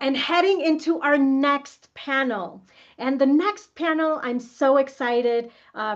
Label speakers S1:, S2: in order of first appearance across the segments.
S1: and heading into our next panel. And the next panel, I'm so excited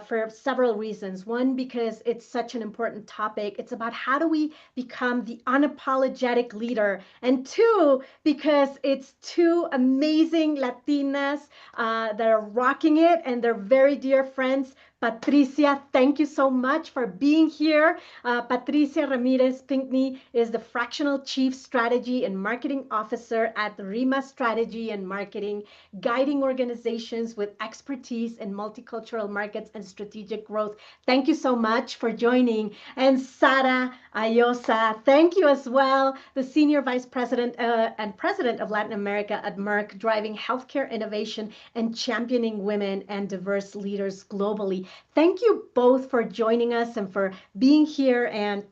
S1: for several reasons. One, because it's such an important topic. It's about how do we become the unapologetic leader. And two, because it's two amazing Latinas that are rocking it, and they're very dear friends. Patricia, thank you so much for being here. Patricia Ramirez Pinckney is the Fractional Chief Strategy and Marketing Officer at RIMA Strategy and Marketing, guiding organizations with expertise in multicultural markets and strategic growth. Thank you so much for joining. And Sarah Aiosa, thank you as well, the Senior Vice President and President of Latin America at Merck, driving healthcare innovation and championing women and diverse leaders globally. Thank you both for joining us and for being here and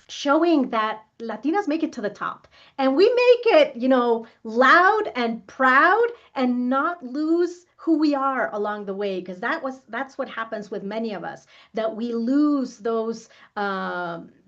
S1: showing that Latinas make it to the top. And we make it, loud and proud and not lose who we are along the way, because that's what happens with many of us, that we lose those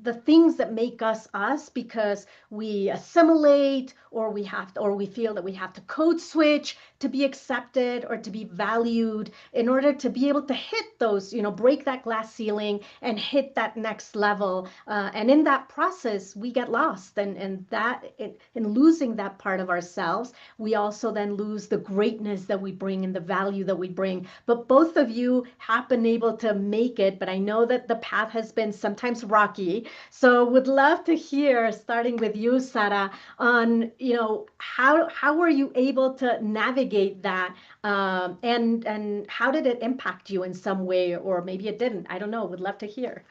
S1: the things that make us us because we assimilate, or we feel that we have to code switch to be accepted or to be valued in order to be able to hit those, break that glass ceiling and hit that next level. And in that process, we get lost, and in losing that part of ourselves, we also then lose the greatness that we bring and the value that we bring. But both of you have been able to make it, but I know that the path has been sometimes rocky. So would love to hear, starting with you, Sarah, on, how were you able to navigate that? And how did it impact you in some way, or maybe it didn't? I don't know. Would love to hear.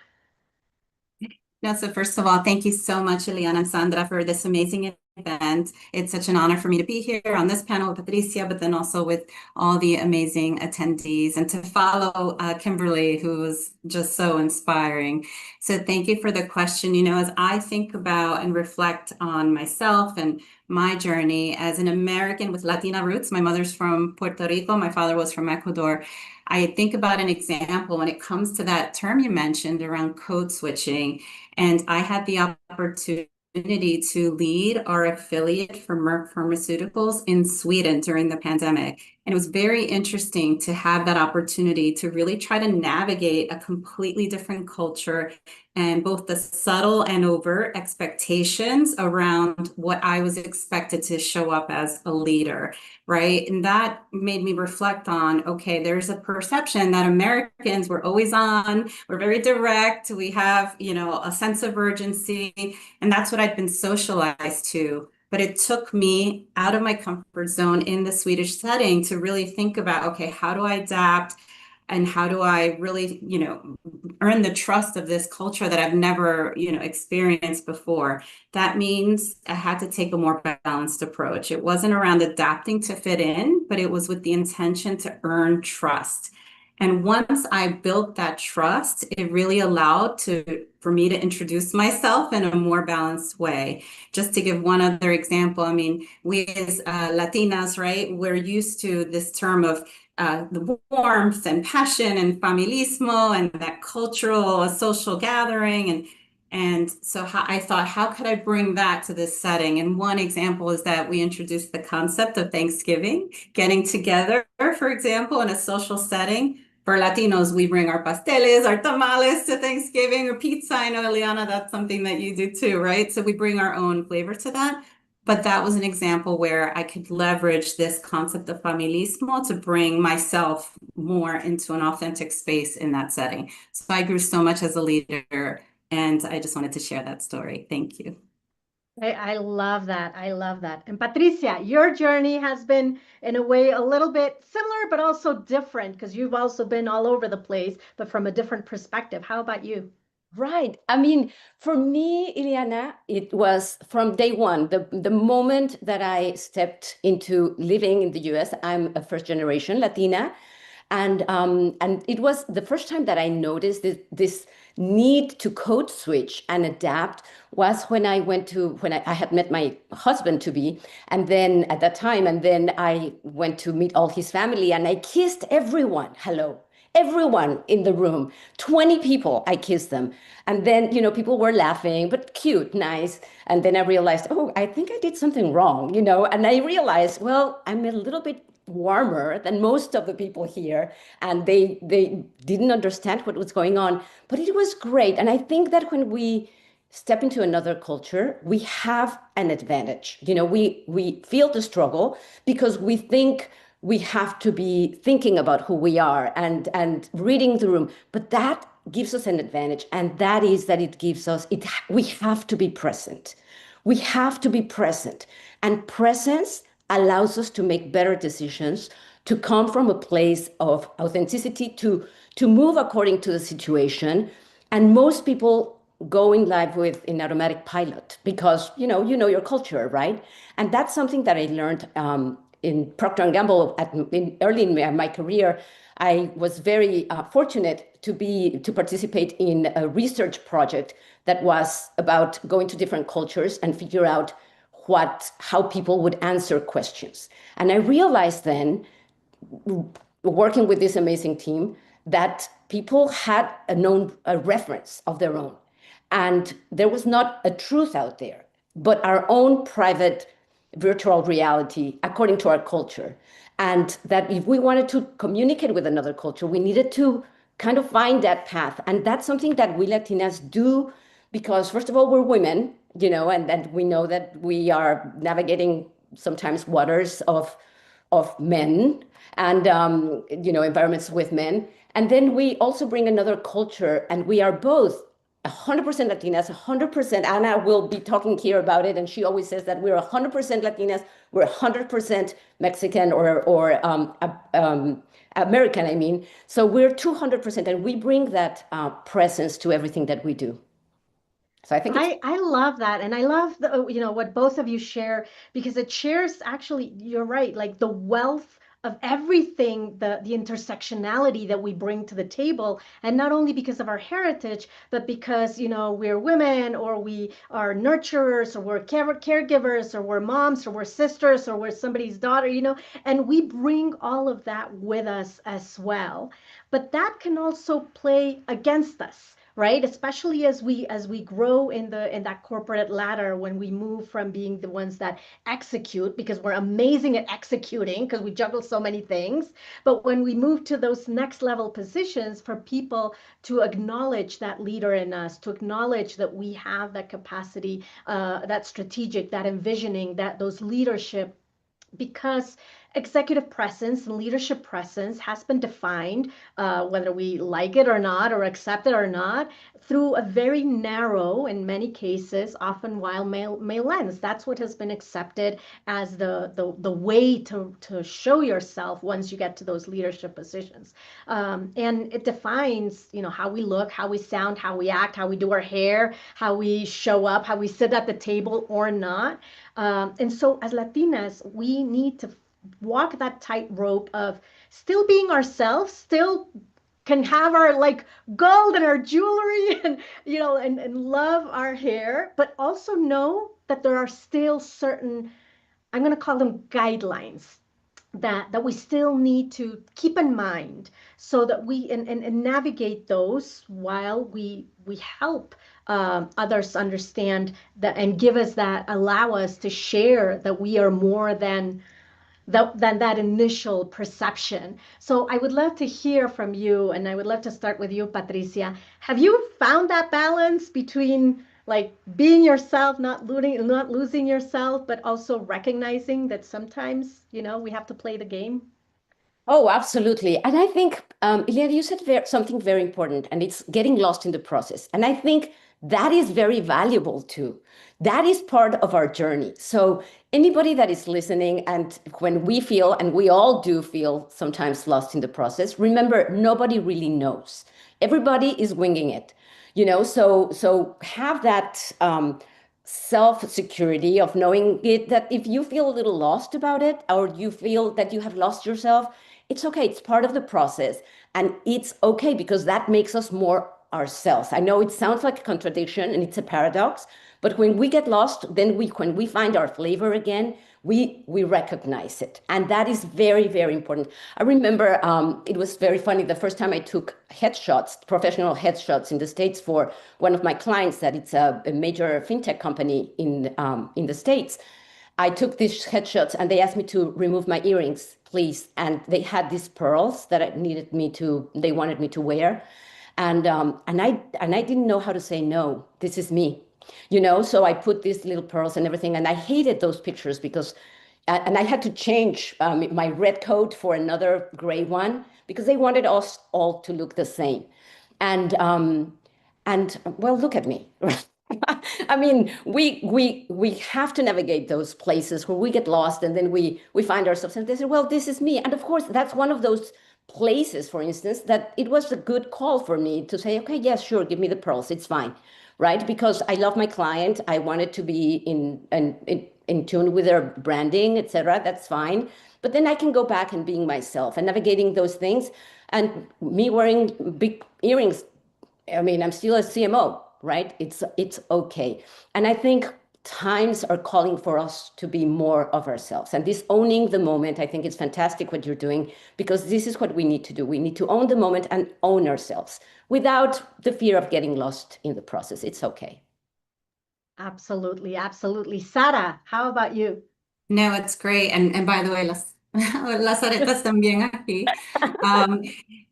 S2: No, so first of all, thank you so much, Eliana and Sandra, for this amazing event. It's such an honor for me to be here on this panel with Patricia, but then also with all the amazing attendees, and to follow Kimberly, who was just so inspiring. So thank you for the question. As I think about and reflect on myself and my journey as an American with Latina roots, my mother's from Puerto Rico, my father was from Ecuador. I think about an example when it comes to that term you mentioned around code switching. And I had the opportunity to lead our affiliate for Merck Pharmaceuticals in Sweden during the pandemic. And it was very interesting to have that opportunity to really try to navigate a completely different culture, and both the subtle and overt expectations around what I was expected to show up as a leader, right? And that made me reflect on, okay, there's a perception that Americans, we're always on, we're very direct, we have, a sense of urgency, and that's what I'd been socialized to. But it took me out of my comfort zone in the Swedish setting to really think about, okay, how do I adapt? And how do I really, earn the trust of this culture that I've never, experienced before? That means I had to take a more balanced approach. It wasn't around adapting to fit in, but it was with the intention to earn trust. And once I built that trust, it really allowed for me to introduce myself in a more balanced way. Just to give one other example, we as Latinas, right, we're used to this term of the warmth and passion and familismo and that cultural social gathering. And so I thought, how could I bring that to this setting? And one example is that we introduced the concept of Thanksgiving, getting together, for example, in a social setting. For Latinos, we bring our pasteles, our tamales to Thanksgiving, or pizza. I know, Eliana, that's something that you do too, right? So we bring our own flavor to that. But that was an example where I could leverage this concept of familismo to bring myself more into an authentic space in that setting. So I grew so much as a leader, and I just wanted to share that story. Thank you.
S1: I love that. I love that. And Patricia, your journey has been, in a way, a little bit similar, but also different, because you've also been all over the place, but from a different perspective. How about you?
S3: Right. For me, Ileana, it was from day one, the moment that I stepped into living in the US. I'm a first generation Latina. And it was the first time that I noticed this need to code switch and adapt was when I had met my husband to be, and then at that time, and then I went to meet all his family, and I kissed everyone hello. Everyone in the room, 20 people, I kissed them. And then, people were laughing, but cute, nice. And then I realized, oh, I think I did something wrong, and I realized, well, I'm a little bit warmer than most of the people here, and they didn't understand what was going on, but it was great. And I think that when we step into another culture, we have an advantage. We feel the struggle because we think we have to be thinking about who we are and reading the room, but that gives us an advantage, and that is that it gives us we have to be present. We have to be present, and presence allows us to make better decisions, to come from a place of authenticity, to move according to the situation. And most people go in life with an automatic pilot because you know your culture, right? And that's something that I learned in Procter & Gamble early in my career. I was very fortunate to participate in a research project that was about going to different cultures and figure out how people would answer questions. And I realized then, working with this amazing team, that people had a reference of their own. And there was not a truth out there, but our own private virtual reality according to our culture. And that if we wanted to communicate with another culture, we needed to kind of find that path. And that's something that we Latinas do because, first of all, we're women, and we know that we are navigating sometimes waters of men and, environments with men. And then we also bring another culture, and we are both 100% Latinas, 100%. Ana will be talking here about it, and she always says that we're 100% Latinas, we're 100% Mexican or American, I mean. So we're 200%, and we bring that presence to everything that we do. So I think
S1: I love that. And I love what both of you share, because it shares, actually, you're right, like the wealth of everything, the intersectionality that we bring to the table. And not only because of our heritage, but because, we're women, or we are nurturers, or we're caregivers, or we're moms, or we're sisters, or we're somebody's daughter, and we bring all of that with us as well. But that can also play against us, right? Especially as we grow in that corporate ladder, when we move from being the ones that execute, because we're amazing at executing because we juggle so many things, but when we move to those next level positions, for people to acknowledge that leader in us, to acknowledge that we have that capacity, that strategic, that envisioning, that those leadership, because executive presence and leadership presence has been defined, whether we like it or not, or accept it or not, through a very narrow, in many cases, often while male lens. That's what has been accepted as the way to show yourself once you get to those leadership positions. And it defines, how we look, how we sound, how we act, how we do our hair, how we show up, how we sit at the table or not. And so as Latinas, we need to walk that tightrope of still being ourselves, still can have our gold and our jewelry and and love our hair, but also know that there are still certain, I'm going to call them guidelines, that we still need to keep in mind, so that we and navigate those while we help others understand that, and give us that, allow us to share that we are more than that initial perception. So I would love to hear from you, and I would love to start with you, Patricia. Have you found that balance between being yourself, not losing yourself, but also recognizing that sometimes, we have to play the game?
S3: Oh, absolutely. And I think, Ileana, you said something very important, and it's getting lost in the process. And I think that is very valuable too. That is part of our journey. So anybody that is listening, and when we feel, and we all do feel sometimes lost in the process, remember, nobody really knows. Everybody is winging it, so have that self-security of knowing that if you feel a little lost about it, or you feel that you have lost yourself, it's okay. It's part of the process, and it's okay, because that makes us more ourselves. I know it sounds like a contradiction and it's a paradox, but when we get lost, then when we find our flavor again, we recognize it. And that is very, very important. I remember it was very funny. The first time I took headshots, professional headshots in the States for one of my clients, that it's a major fintech company in the States. I took these headshots and they asked me to remove my earrings, please. And they had these pearls that they wanted me to wear. And I didn't know how to say no. This is me, so I put these little pearls and everything, and I hated those pictures because and I had to change my red coat for another gray one because they wanted us all to look the same. And well, look at me. I mean, we have to navigate those places where we get lost, and then we find ourselves and they say, well, this is me. And of course, that's one of those places, for instance, that it was a good call for me to say, okay, yes, sure, give me the pearls, it's fine, right? Because I love my client, I wanted to be in tune with their branding, etc. That's fine. But then I can go back and being myself and navigating those things. And me wearing big earrings, I mean, I'm still a CMO, right? It's okay. And I think times are calling for us to be more of ourselves. And this owning the moment, I think it's fantastic what you're doing, because this is what we need to do. We need to own the moment and own ourselves without the fear of getting lost in the process. It's okay.
S1: Absolutely, absolutely. Sarah, how about you?
S2: No, it's great. And by the way, las aretas también aquí.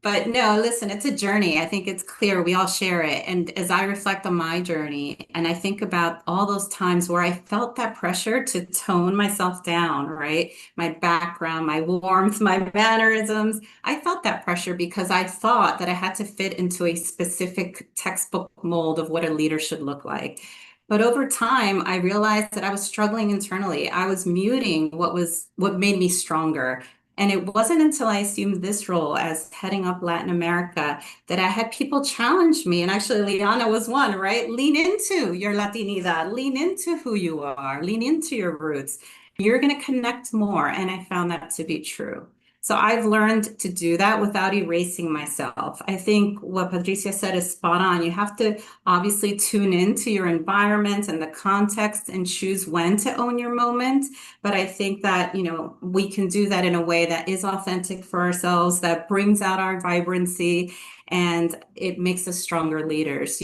S2: But no, listen, it's a journey. I think it's clear we all share it. And as I reflect on my journey, and I think about all those times where I felt that pressure to tone myself down, right? My background, my warmth, my mannerisms. I felt that pressure because I thought that I had to fit into a specific textbook mold of what a leader should look like. But over time, I realized that I was struggling internally. I was muting what made me stronger. And it wasn't until I assumed this role as heading up Latin America that I had people challenge me. And actually, Liana was one, right? Lean into your Latinidad, lean into who you are, lean into your roots. You're going to connect more. And I found that to be true. So I've learned to do that without erasing myself. I think what Patricia said is spot on. You have to obviously tune into your environment and the context and choose when to own your moment. But I think that, we can do that in a way that is authentic for ourselves, that brings out our vibrancy, and it makes us stronger leaders.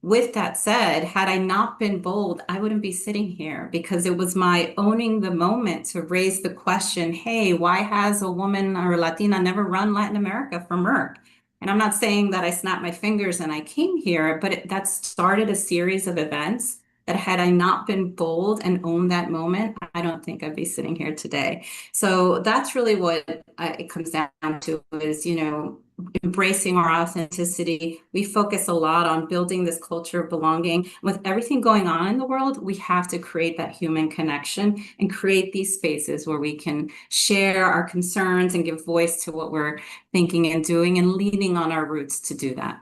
S2: With that said, had I not been bold, I wouldn't be sitting here, because it was my owning the moment to raise the question, hey, why has a woman or a Latina never run Latin America for Merck? And I'm not saying that I snapped my fingers and I came here, but that started a series of events that had I not been bold and owned that moment, I don't think I'd be sitting here today. So that's really what it comes down to is, embracing our authenticity. We focus a lot on building this culture of belonging. With everything going on in the world, we have to create that human connection and create these spaces where we can share our concerns and give voice to what we're thinking and doing, and leaning on our roots to do that.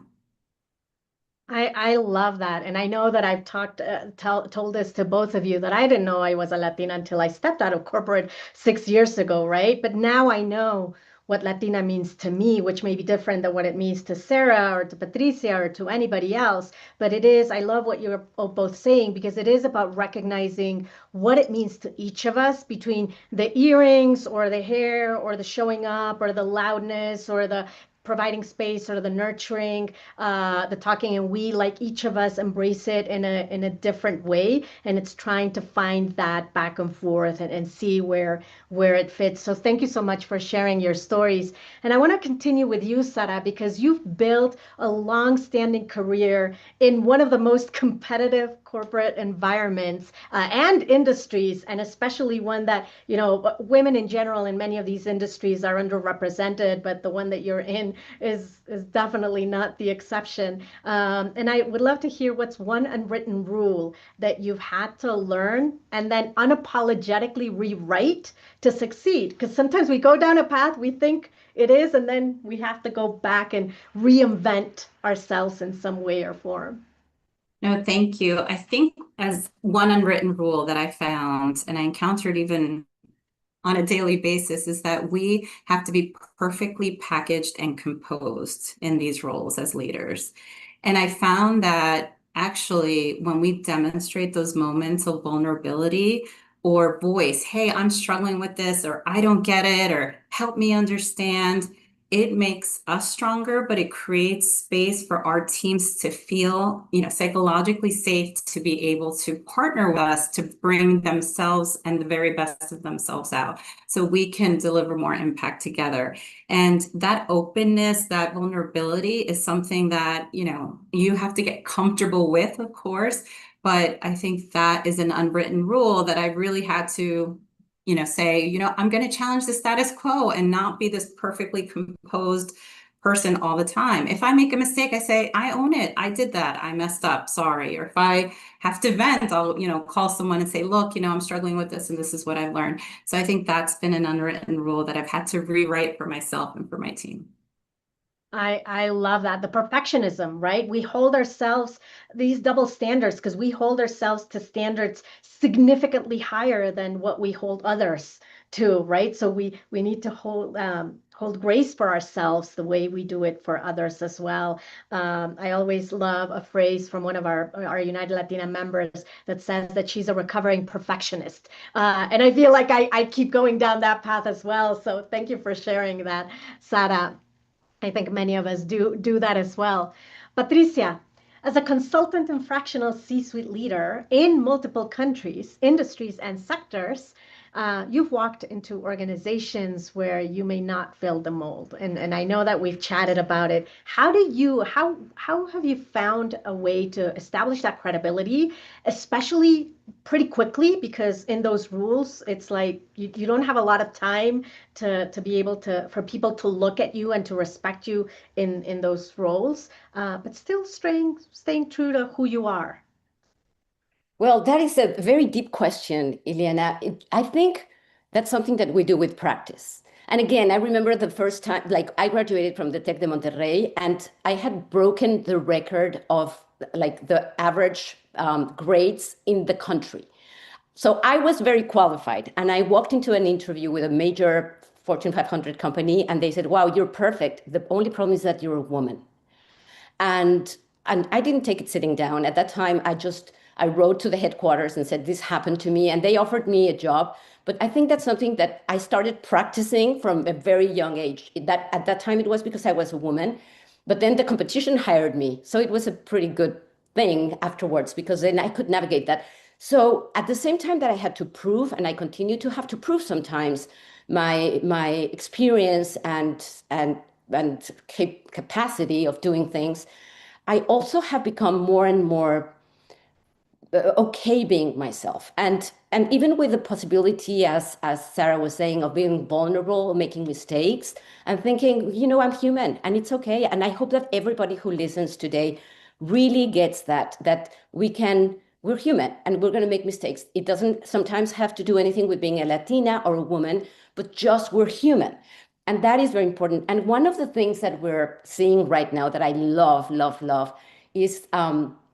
S1: I love that. And I know that I've told this to both of you, that I didn't know I was a Latina until I stepped out of corporate 6 years ago, right? But now I know what Latina means to me, which may be different than what it means to Sarah or to Patricia or to anybody else. But I love what you're both saying, because it is about recognizing what it means to each of us, between the earrings or the hair or the showing up or the loudness or the providing space or the nurturing, the talking, and we, like, each of us embrace it in a different way, and it's trying to find that back and forth and see where it fits. So thank you so much for sharing your stories. And I want to continue with you, Sarah, because you've built a long-standing career in one of the most competitive corporate environments and industries, and especially one that, women in general in many of these industries are underrepresented, but the one that you're in is definitely not the exception. And I would love to hear what's one unwritten rule that you've had to learn and then unapologetically rewrite to succeed. Because sometimes we go down a path we think it is, and then we have to go back and reinvent ourselves in some way or form.
S2: No, thank you. I think as one unwritten rule that I found, and I encountered even on a daily basis, is that we have to be perfectly packaged and composed in these roles as leaders. And I found that actually when we demonstrate those moments of vulnerability, or voice, hey, I'm struggling with this, or I don't get it, or help me understand, it makes us stronger, but it creates space for our teams to feel, psychologically safe to be able to partner with us to bring themselves and the very best of themselves out so we can deliver more impact together. And that openness, that vulnerability is something that, you have to get comfortable with, of course. But I think that is an unwritten rule that I really had to, say, I'm going to challenge the status quo and not be this perfectly composed person all the time. If I make a mistake, I say, I own it. I did that. I messed up. Sorry. Or if I have to vent, I'll, call someone and say, look, I'm struggling with this and this is what I've learned. So I think that's been an unwritten rule that I've had to rewrite for myself and for my team.
S1: I love that. The perfectionism, right? We hold ourselves these double standards because we hold ourselves to standards significantly higher than what we hold others to, right? So we need to hold grace for ourselves the way we do it for others as well. I always love a phrase from one of our United Latina members that says that she's a recovering perfectionist. And I feel like I keep going down that path as well. So thank you for sharing that, Sarah. I think many of us do that as well. Patricia, as a consultant and fractional C-suite leader in multiple countries, industries, and sectors, you've walked into organizations where you may not fill the mold. And I know that we've chatted about it. How have you found a way to establish that credibility, especially pretty quickly? Because in those rules, it's like you don't have a lot of time to be able for people to look at you and to respect you in those roles, but still staying true to who you are.
S3: Well, that is a very deep question, Ileana. I think that's something that we do with practice. And again, I remember the first time, like I graduated from the Tec de Monterrey, and I had broken the record of like the average grades in the country. So I was very qualified, and I walked into an interview with a major Fortune 500 company, and they said, "Wow, you're perfect. The only problem is that you're a woman." And I didn't take it sitting down. At that time, I wrote to the headquarters and said, this happened to me, and they offered me a job. But I think that's something that I started practicing from a very young age. That at that time it was because I was a woman, but then the competition hired me. So it was a pretty good thing afterwards because then I could navigate that. So at the same time that I had to prove, and I continue to have to prove sometimes my experience and capacity of doing things, I also have become more and more okay being myself. And even with the possibility, as Sarah was saying, of being vulnerable, making mistakes, and thinking, I'm human and it's okay. And I hope that everybody who listens today really gets that we're human and we're going to make mistakes. It doesn't sometimes have to do anything with being a Latina or a woman, but just we're human. And that is very important. And one of the things that we're seeing right now that I love, love, love is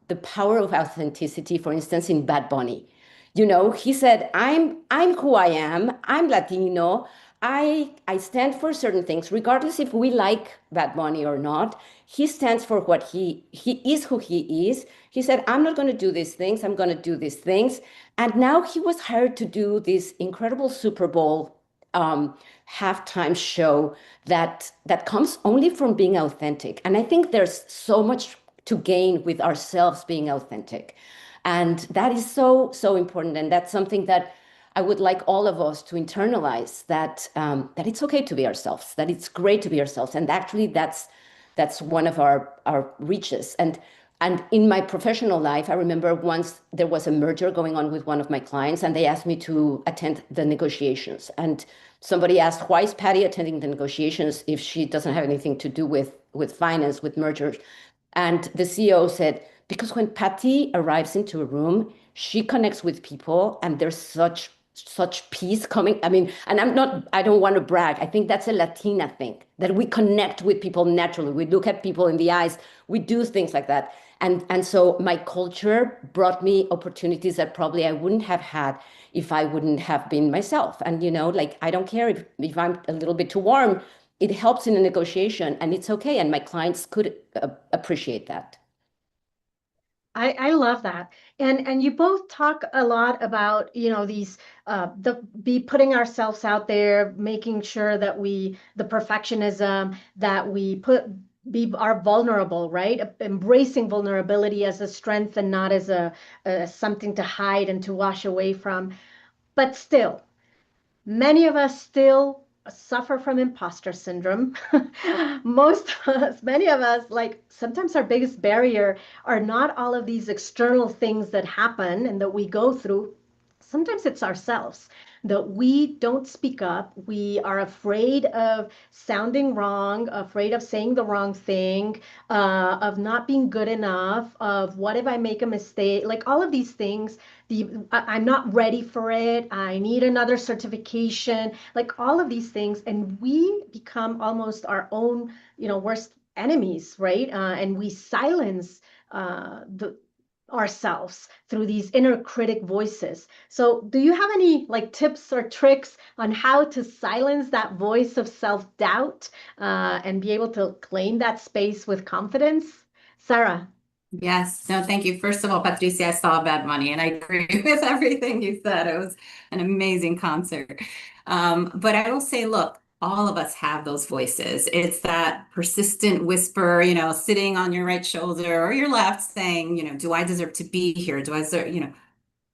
S3: the power of authenticity, for instance, in Bad Bunny. He said, I'm who I am. I'm Latino. I stand for certain things, regardless if we like Bad Bunny or not. He stands for what he is who he is. He said, I'm not going to do these things. I'm going to do these things. And now he was hired to do this incredible Super Bowl halftime show that comes only from being authentic. And I think there's so much to gain with ourselves being authentic. And that is so, so important. And that's something that I would like all of us to internalize, that it's okay to be ourselves, that it's great to be ourselves. And actually that's one of our reaches. And in my professional life, I remember once there was a merger going on with one of my clients, and they asked me to attend the negotiations. And somebody asked, why is Patty attending the negotiations if she doesn't have anything to do with finance, with mergers? And the CEO said, because when Patty arrives into a room, she connects with people, and there's such peace coming. I mean, and I don't want to brag. I think that's a Latina thing, that we connect with people naturally. We look at people in the eyes. We do things like that. And so my culture brought me opportunities that probably I wouldn't have had if I wouldn't have been myself. And, like, I don't care if I'm a little bit too warm. It helps in a negotiation, and it's okay. And my clients could appreciate that.
S1: I love that. And you both talk a lot about, these the be putting ourselves out there, making sure that the perfectionism, that we are vulnerable, right? Embracing vulnerability as a strength and not as a something to hide and to wash away from. But still, many of us still suffer from imposter syndrome. Most of us, many of us, like sometimes our biggest barrier are not all of these external things that happen and that we go through. Sometimes it's ourselves that we don't speak up. We are afraid of sounding wrong, afraid of saying the wrong thing, of not being good enough, of what if I make a mistake, like all of these things. I'm not ready for it. I need another certification, like all of these things. And we become almost our own, worst enemies, right? And we silence the ourselves through these inner critic voices. So, do you have any like tips or tricks on how to silence that voice of self-doubt and be able to claim that space with confidence? Sarah.
S2: Yes, no, thank you. First of all, Patricia, I saw Bad Money and I agree with everything you said. It was an amazing concert. But I will say, look, all of us have those voices. It's that persistent whisper, sitting on your right shoulder or your left saying, do I deserve to be here? Do I deserve,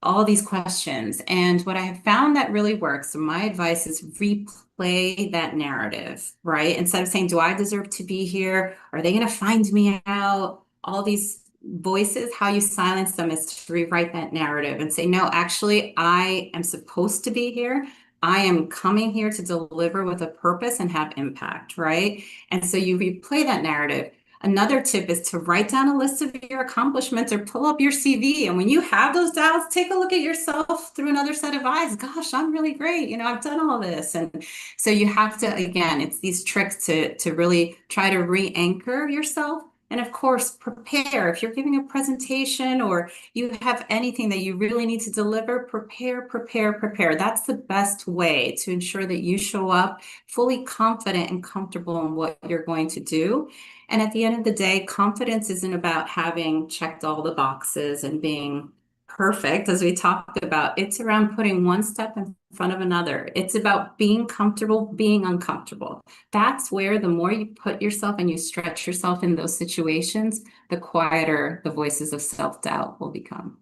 S2: all these questions. And what I have found that really works, so my advice is replay that narrative, right? Instead of saying, do I deserve to be here? Are they going to find me out? All these voices, how you silence them is to rewrite that narrative and say, no, actually, I am supposed to be here. I am coming here to deliver with a purpose and have impact, right? And so you replay that narrative. Another tip is to write down a list of your accomplishments or pull up your CV. And when you have those doubts, take a look at yourself through another set of eyes. Gosh, I'm really great. I've done all this. And so you have to, again, it's these tricks to really try to re-anchor yourself. And of course, prepare. If you're giving a presentation or you have anything that you really need to deliver, prepare, prepare, prepare. That's the best way to ensure that you show up fully confident and comfortable in what you're going to do. And at the end of the day, confidence isn't about having checked all the boxes and being perfect, as we talked about. It's around putting one step in front of another. It's about being comfortable, being uncomfortable. That's where the more you put yourself and you stretch yourself in those situations, the quieter the voices of self-doubt will become.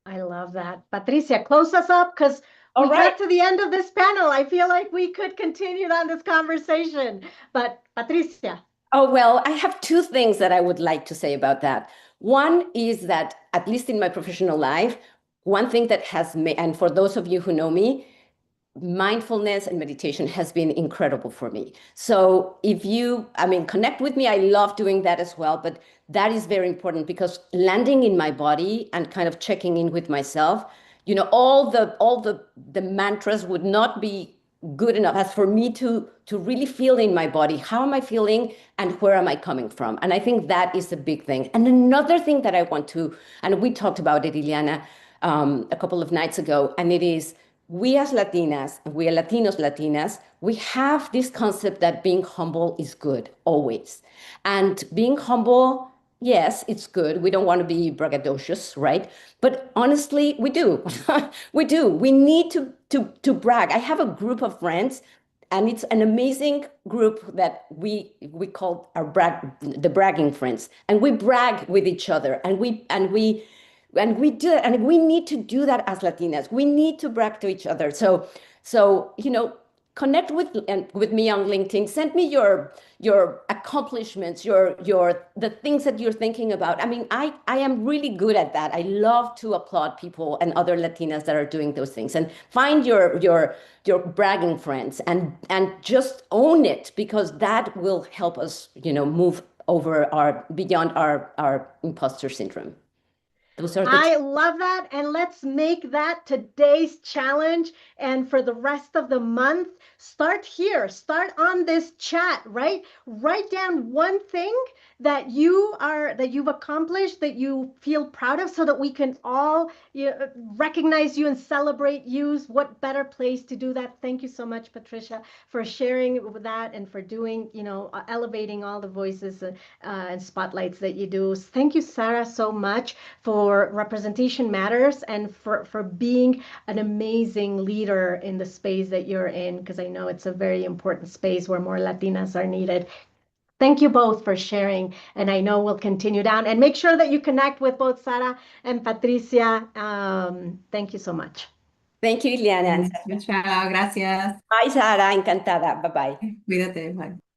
S1: I love that. Patricia, close us up because
S3: All
S1: we
S3: right.
S1: got to the end of this panel. I feel like we could continue on this conversation. But Patricia.
S3: Oh, well, I have two things that I would like to say about that. One is that, at least in my professional life, one thing that has made, and for those of you who know me, mindfulness and meditation has been incredible for me. So if you, connect with me, I love doing that as well, but that is very important because landing in my body and kind of checking in with myself, all the mantras would not be good enough as for me to really feel in my body, how am I feeling and where am I coming from? And I think that is a big thing. And another thing that I want to, and we talked about it, Ileana, a couple of nights ago, and it is we as Latinas, we are Latinos, Latinas, we have this concept that being humble is good always. And being humble, yes, it's good. We don't want to be braggadocious, right? But honestly, we do. We do. We need to brag. I have a group of friends, and it's an amazing group that we call the bragging friends, and we brag with each other, and we do it, and we need to do that as Latinas. We need to brag to each other. So connect with me on LinkedIn. Send me your accomplishments, the things that you're thinking about. I am really good at that. I love to applaud people and other Latinas that are doing those things. And find your bragging friends and just own it, because that will help us, move beyond our imposter syndrome. Those are
S1: I love that. And let's make that today's challenge. And for the rest of the month, start here. Start on this chat, right? Write down one thing that you've accomplished, that you feel proud of, so that we can all recognize you and celebrate you. What better place to do that? Thank you so much, Patricia, for sharing with that and for doing, elevating all the voices and spotlights that you do. Thank you, Sarah, so much for representation matters and for being an amazing leader in the space that you're in, because I know it's a very important space where more Latinas are needed. Thank you both for sharing, and I know we'll continue down. And make sure that you connect with both Sarah and Patricia. Thank you so much.
S3: Thank you, Ileana.
S2: Chao, gracias.
S3: Bye, Sara. Encantada. Bye-bye.
S2: Cuídate, bye.